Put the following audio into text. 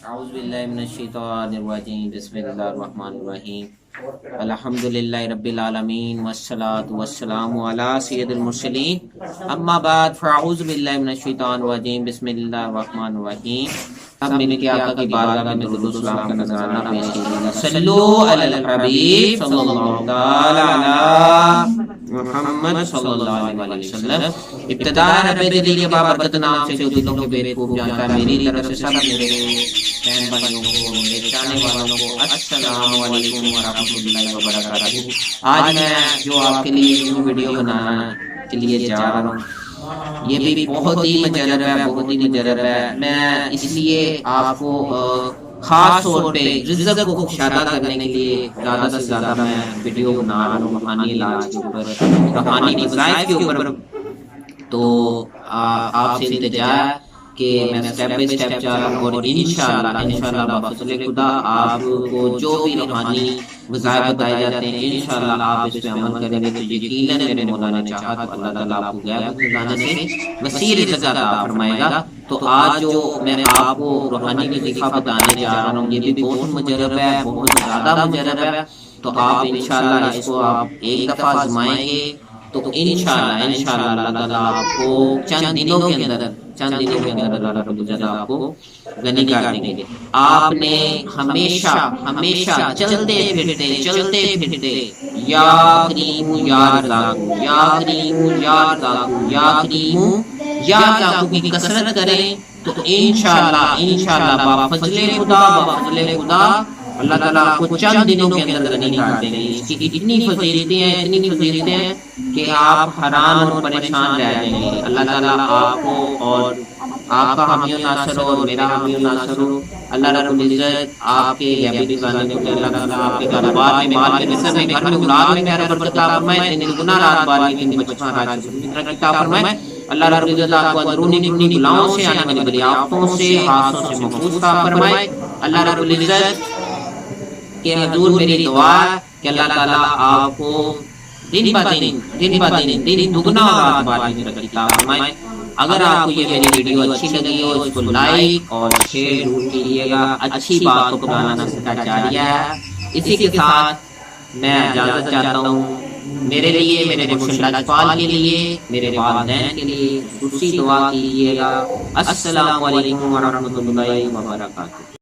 اعوذ باللہ من الشیطان الرجیم، بسم اللہ الرحمن الرحیم، الحمدللہ رب العالمین والصلاة والسلام علی سید المرسلین، اما بعد فاعوذ باللہ من الشیطان الرجیم، بسم اللہ الرحمن الرحیم۔ ہم مل کے آقا کی بارگاہ میں درود و سلام کا نذرانہ پیش کیجیے۔ صلو علی الحبیب صلی اللہ تعالی علی محمد صلی اللہ علیہ وسلم۔ ابتدا رب دل کے بابرکت نام سے جو دلوں کے بے خوب جانتا ہے، میری طرف سے سب میرے بہن بھائیوں کو، میرے چاہنے والوں کو السلام علیکم ورحمۃ اللہ وبرکاتہ۔ آج میں جو آپ کے لیے ویڈیو بنانا کے لیے جا رہا ہوں، یہ بھی بہت ہی مجرب ہے، بہت ہی مجرب ہے۔ میں اس لیے آپ کو خاص طور پہ رزق کو کشادہ کرنے کے لیے زیادہ سے زیادہ میں ویڈیو بنا رہا ہوں روحانی علاج کے اوپر، روحانی وظائف کے اوپر۔ تو آپ سے التجا ہے کہ میں سٹیپ بائی سٹیپ جا رہا ہوں، اور انشاءاللہ بفضل خدا آپ کو جو بھی روحانی وظائف بتائے جاتے ہیں انشاءاللہ آپ اس پہ عمل کریں گے تو یقیناً میرے مولا نے چاہا تو اللہ تعالیٰ آپ کو غیب خزانے سے وسیع رزق عطا فرمائے گا۔ تو آج جو میں آپ کو روحانی وظیفہ بتانے جا رہا ہوں، یہ بھی بہت مجرب ہے، بہت زیادہ مجرب ہے۔ تو آپ انشاءاللہ اس کو آپ ایک دفعہ آزمائیں گے تو انشاءاللہ اللہ تعالیٰ آپ کو چند دنوں کے اندر اللہ رب العزت آپ کو غنی کر دیں گے۔ آپ نے ہمیشہ چلتے پھرتے یا کریم یا رزاق یا کریم یا رزاق یا کریم یا رزاق کی کثرت کریں تو انشاءاللہ بفضل خدا اللہ تعالیٰ آپ کو چند دنوں کے اندر غنی کر دیں گے۔ اس کی اتنی فضیلتیں ہیں کہ آپ حیران اور پریشان رہ جائیں گے۔ اللہ تعالیٰ آپ کو اور آپ کا حامی و ناصر ہو اور میرا حامی و ناصر ہو۔ اللہ رب العزت آپ کے غیبی خزانے کو اللہ تعالیٰ آپ کے کاروبار میں، مال میں، رزق میں، گھر میں، اولاد میں خیر و برکت عطا فرمائے، دن گنا رات باری دن بچپن رات فطرت عطا فرمائے۔ اللہ رب العزت آپ کو اندرونی بلاؤں سے، آنے والی بلی آفتوں سے، حادثوں سے محفوظ عطا فرمائے۔ اللہ رب العزت کہ حضور میری دعا ہے کہ اللہ تعالیٰ آپ کو دن بہ دن دگنا اور رات باری میں رزق عطا فرمائے۔ اگر آپ کو یہ میری ویڈیو اچھی لگی ہو اس کو لائک اور شیئر ضرور کیجیے گا۔ اچھی بات کو پھیلانا صدقہ جاریہ ہے۔ اسی کے ساتھ میں اجازت چاہتا ہوں، میرے لیے، میرے مرشد لاجپال کے لیے، میرے والدین کے لیے دوسری دعا کیجیے گا۔ السلام علیکم ورحمۃ اللہ وبرکاتہ۔